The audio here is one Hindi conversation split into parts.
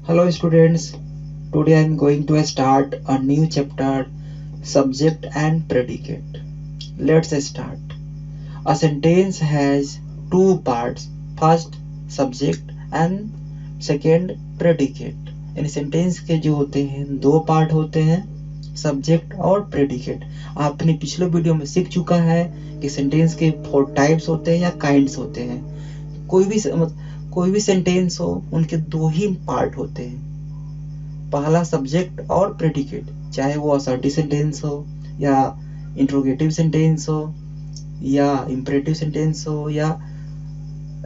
Hello students, today I am going to start a new chapter, subject and predicate. Let's start. A sentence has two parts, first subject and second predicate. यानी सेंटेंस के जो होते हैं दो पार्ट होते हैं, सब्जेक्ट और प्रेडिकेट। आपने पिछले वीडियो में सीख चुका है कि सेंटेंस के 4 टाइप्स होते हैं या काइंड्स होते हैं। कोई भी सेंटेंस हो, उनके दो ही पार्ट होते हैं, पहला सब्जेक्ट और प्रेडिकेट। चाहे वो असर्टिव सेंटेंस हो या इंट्रोगेटिव सेंटेंस हो या इंपरेटिव सेंटेंस हो या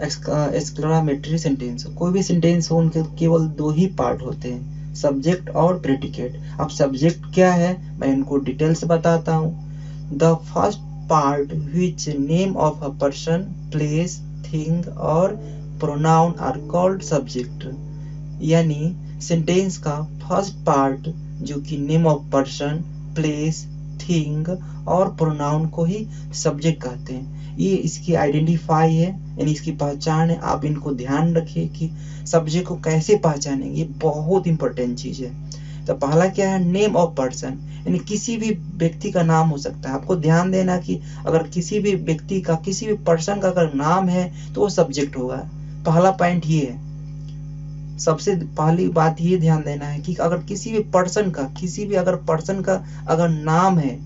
एक्सक्लामेटरी सेंटेंस हो, कोई भी सेंटेंस हो, उनके केवल दो ही पार्ट होते हैं, सब्जेक्ट और प्रेडिकेट। अब सब्जेक्ट क्या है मैं इनको डिटेल से बताता हूँ। The first part which name of a person, place, thing और प्रोनाउन आर कॉल्ड सब्जेक्ट। यानी सेंटेंस का फर्स्ट पार्ट जो कि name of person, place, thing और प्रोनाउन को ही सब्जेक्ट कहते हैं। ये इसकी आइडेंटिफाई है, यानी इसकी पहचान है। आप इनको ध्यान रखिए कि सब्जेक्ट को कैसे पहचानेंगे, ये बहुत इंपॉर्टेंट चीज है। तो पहला क्या है, नेम ऑफ पर्सन, यानी किसी भी व्यक्ति का नाम हो सकता है। आपको ध्यान देना कि अगर किसी भी व्यक्ति का, किसी भी पर्सन का अगर नाम है तो वो सब्जेक्ट होगा। पहला पॉइंट ये है, सबसे पहली बात ये ध्यान देना है कि अगर किसी भी पर्सन का अगर नाम है,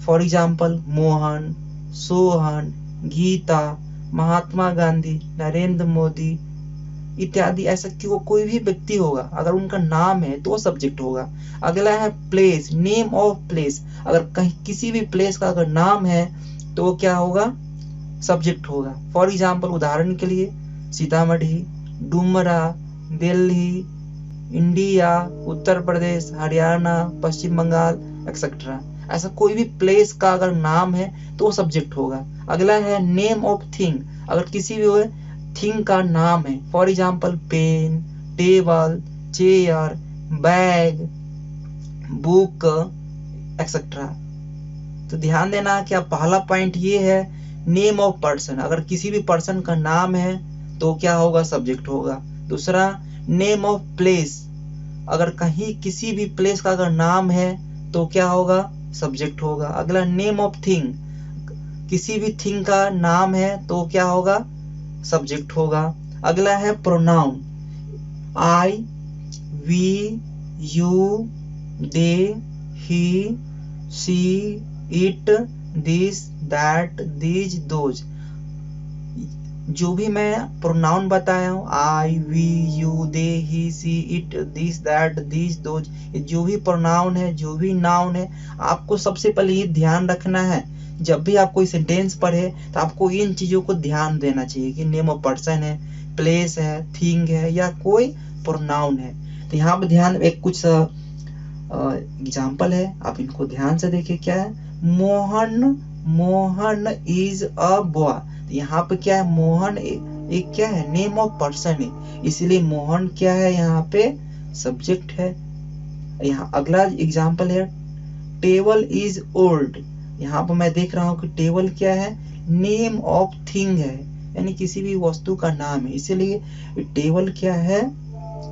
फॉर एग्जाम्पल मोहन, सोहन, गीता, महात्मा गांधी, नरेंद्र मोदी इत्यादि, ऐसा कि वो कोई भी व्यक्ति होगा, अगर उनका नाम है तो वो सब्जेक्ट होगा। अगला है प्लेस, नेम ऑफ प्लेस। अगर कहीं किसी भी प्लेस का अगर नाम है तो वो क्या होगा, सब्जेक्ट होगा। फॉर एग्जाम्पल, उदाहरण के लिए सीतामढ़ी, डुमरा, दिल्ली, इंडिया, उत्तर प्रदेश, हरियाणा, पश्चिम बंगाल एक्सेट्रा। ऐसा कोई भी प्लेस का अगर नाम है तो वो सब्जेक्ट होगा। अगला है नेम ऑफ थिंग। अगर किसी भी थिंग का नाम है, for example pen, table, chair, bag, book etcetera. तो ध्यान देना कि आप पहला पॉइंट ये है, नेम ऑफ पर्सन। अगर किसी भी पर्सन का नाम है तो क्या होगा, सब्जेक्ट होगा। दूसरा नेम ऑफ प्लेस, अगर कहीं किसी भी प्लेस का अगर नाम है तो क्या होगा, सब्जेक्ट होगा। अगला नेम ऑफ थिंग, किसी भी थिंग का नाम है तो क्या होगा, सब्जेक्ट होगा। अगला है pronoun, I, we, you, they, he, she, it, this, that, these, those. जो भी मैं प्रोनाउन बताया हूँ, I, we, you, they, he, she, it, this, that, these, those, जो भी प्रोनाउन है, जो भी नाउन है, आपको सबसे पहले ये ध्यान रखना है। जब भी आप कोई सेंटेंस पढ़े तो आपको इन चीजों को ध्यान देना चाहिए कि नेम ऑफ पर्सन है, प्लेस है, थिंग है या कोई प्रोनाउन है। तो यहाँ पे ध्यान, एक कुछ एग्जाम्पल है, आप इनको ध्यान से देखिए। क्या है, मोहन इज अ बॉय। यहाँ पे क्या है, मोहन एक क्या है, नेम ऑफ पर्सन है, इसलिए मोहन क्या है, यहाँ पे सब्जेक्ट है। यहाँ अगला एग्जाम्पल है, टेबल इज ओल्ड। यहाँ पर मैं देख रहा हूँ कि टेबल क्या है, नेम ऑफ थिंग है, यानी किसी भी वस्तु का नाम है, इसीलिए टेबल क्या है,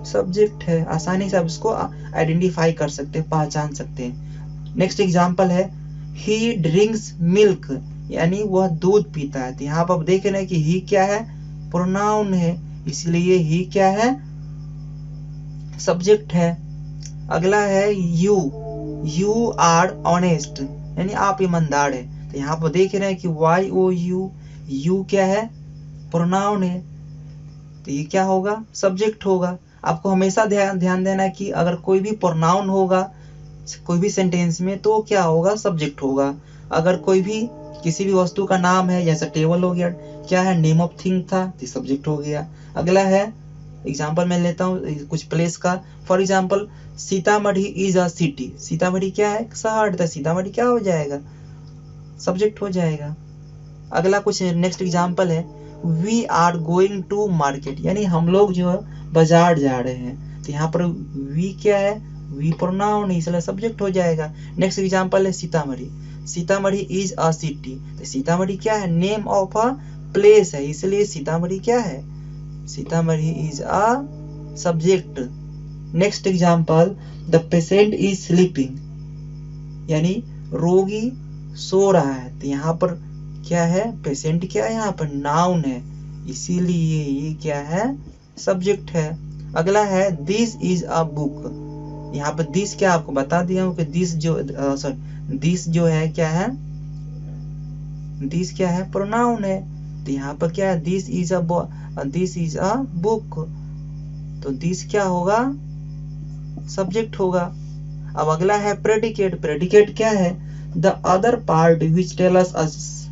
सब्जेक्ट है। आसानी से आप इसको आइडेंटिफाई कर सकते हैं, पहचान सकते हैं। नेक्स्ट एग्जाम्पल है, ही ड्रिंक्स मिल्क, यानी वह दूध पीता है। तो यहाँ पर आप देख रहे हैं कि ही क्या है, प्रोनाउन है, इसलिए ही क्या है, सब्जेक्ट है। अगला है यू आर ऑनेस्ट, यानी आप ईमानदार है। तो यहाँ पर देख रहे हैं कि वाई ओ यू क्या है, प्रोनाउन है, तो ये क्या होगा, सब्जेक्ट होगा। आपको हमेशा ध्यान देना कि अगर कोई भी प्रोनाउन होगा कोई भी सेंटेंस में तो क्या होगा, सब्जेक्ट होगा। अगर कोई भी किसी भी वस्तु का नाम है, जैसे टेबल हो गया, क्या है, नेम ऑफ थिंग था तो सब्जेक्ट हो गया। अगला है, एग्जाम्पल मैं लेता हूँ कुछ प्लेस का। For example, Sitamarhi is a city. Sitamarhi क्या है, शहर, तो सीतामढ़ी क्या हो जाएगा, सब्जेक्ट हो जाएगा। अगला कुछ नेक्स्ट एग्जाम्पल है, we are going to market, यानी हम लोग जो है बाजार जा रहे हैं। तो यहाँ पर वी क्या है, वी प्रोनाउन है, इसलिए सब्जेक्ट हो जाएगा। नेक्स्ट एग्जाम्पल है सीतामढ़ी इज अ सिटी। तो सीतामढ़ी क्या है, नेम ऑफ अ प्लेस है, इसलिए सीतामढ़ी क्या है, Sitamarhi is a subject. Next example, the patient is sleeping, यानी रोगी सो रहा है। तो यहाँ पर क्या है, पेशेंट क्या है, यहाँ पर नाउन है, इसीलिए ये क्या है, सब्जेक्ट है। अगला है दिस इज अ बुक। यहाँ पर दिस क्या आपको बता दिया हूँ कि दिस जो है क्या है, दिस क्या है, प्रोनाउन है। तो यहाँ पर क्या है, दिस इज अ बुक, तो दिस क्या होगा, सब्जेक्ट होगा। अब अगला है प्रेडिकेट। प्रेडिकेट क्या है, the other part which tell us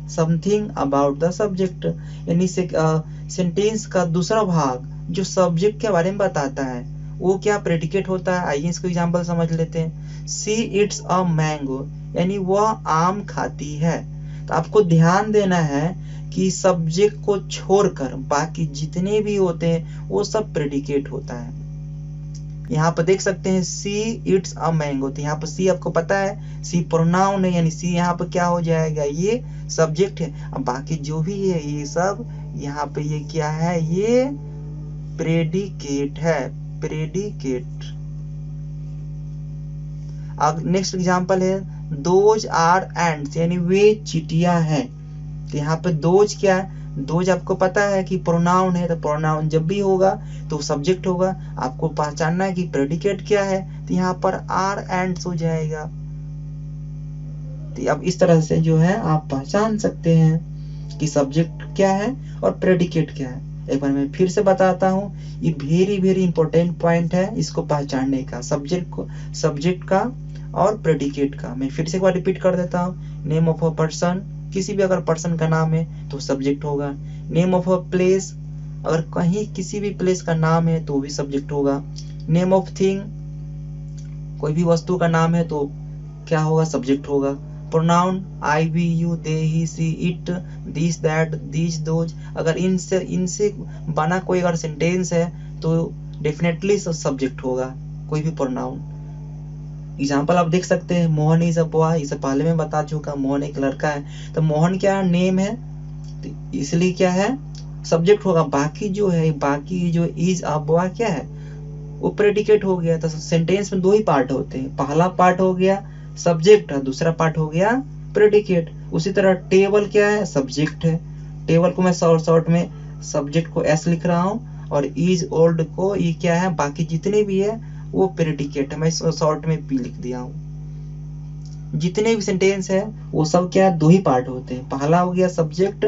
something about the subject, यानी सेंटेंस का दूसरा भाग जो सब्जेक्ट के बारे में बताता है, वो क्या प्रेडिकेट होता है। आइए इसको एग्जांपल समझ लेते हैं। सी इट्स अ मैंगो, यानी वह आम खाती है। तो आपको ध्यान देना है कि सब्जेक्ट को छोड़कर बाकी जितने भी होते हैं वो सब प्रेडिकेट होता है। यहाँ पर देख सकते हैं सी इट्स अ मैंगो, तो यहाँ पर सी आपको पता है, सी प्रोनाउन है, यानी सी यहाँ पर क्या हो जाएगा, ये सब्जेक्ट है। अब बाकी जो भी है ये सब यहाँ पे ये क्या है, ये प्रेडिकेट है, प्रेडिकेट। अब नेक्स्ट एग्जांपल है दोज आर एंड्स, यानी वे चींटियां हैं। तो यहाँ पे दोज क्या है, दोज आपको पता है कि प्रोनाउन है, तो प्रोनाउन जब भी होगा तो सब्जेक्ट होगा। आपको पहचानना है कि प्रेडिकेट क्या है, तो यहाँ पर आर एंड्स हो जाएगा। तो अब इस तरह से जो है आप पहचान सकते हैं कि सब्जेक्ट क्या है और प्रेडिकेट क्या है। एक बार मैं फिर से बताता हूँ, ये वेरी इंपॉर्टेंट पॉइंट है इसको पहचानने का, सब्जेक्ट का और प्रेडिकेट का। मैं फिर से एक बार रिपीट कर देता हूँ। नेम ऑफ अ पर्सन, किसी भी अगर पर्सन का नाम है तो सब्जेक्ट होगा। नेम ऑफ अ प्लेस, अगर कहीं किसी भी प्लेस का नाम है तो भी सब्जेक्ट होगा। नेम ऑफ थिंग, कोई भी वस्तु का नाम है तो क्या होगा, सब्जेक्ट होगा। Pronoun I, we, you, they, he, she, it, this, that, this, those, अगर इनसे बना कोई अगर सेंटेंस है तो डेफिनेटली सब्जेक्ट होगा, कोई भी प्रोनाउन। एग्जाम्पल आप देख सकते हैं, मोहन इज अ बॉय, इसे पहले में बता चुका, मोहन एक लड़का है। तो मोहन क्या है, नेम है, तो इसलिए क्या है, सब्जेक्ट होगा। बाकी जो इज अ बॉय क्या है, वो प्रेडिकेट हो गया। तो सेंटेंस में दो ही पार्ट होते हैं, पहला पार्ट हो गया सब्जेक्ट और दूसरा पार्ट हो गया प्रेडिकेट। उसी तरह टेबल क्या है, सब्जेक्ट है। टेबल को मैं शॉर्ट में सब्जेक्ट को एस लिख रहा हूँ और इज ओल्ड को ये क्या है, बाकी जितने भी है वो प्रेडिकेट है, मैं शॉर्ट में पी लिख दिया हूँ। जितने भी सेंटेंस है वो सब क्या है, दो ही पार्ट होते हैं, पहला हो गया सब्जेक्ट,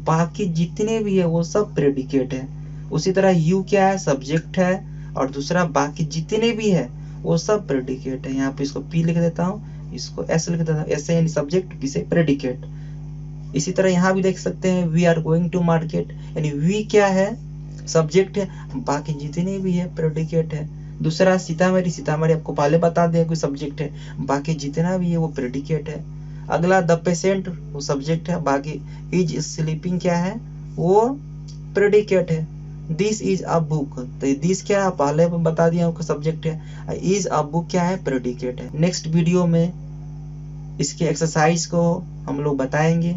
बाकी जितने भी है वो सब प्रेडिकेट है। उसी तरह यू क्या है, सब्जेक्ट है और दूसरा बाकी जितने भी है वो सब प्रेडिकेट है। यहाँ पे इसको पी लिख देता हूँ, इसको एस लिख देता हूँ, ऐसे यानी सब्जेक्ट, पी से प्रेडिकेट। इसी तरह यहाँ भी देख सकते हैं we are going to market, यानी वी क्या है, सब्जेक्ट है, बाकी जितने भी है प्रेडिकेट है। दूसरा सीतामढ़ी आपको पहले बता दिया कोई सब्जेक्ट है, बाकी जितना भी है वो प्रेडिकेट है। अगला द पेशेंट, वो सब्जेक्ट है, बाकी इज स्लीपिंग क्या है, वो प्रेडिकेट है। दिस इज अ बुक, तो दिस क्या है, पहले बता दिया हूँ सब्जेक्ट है। इज अ बुक क्या है, प्रेडिकेट है। नेक्स्ट वीडियो में इसके एक्सरसाइज को हम लोग बताएंगे।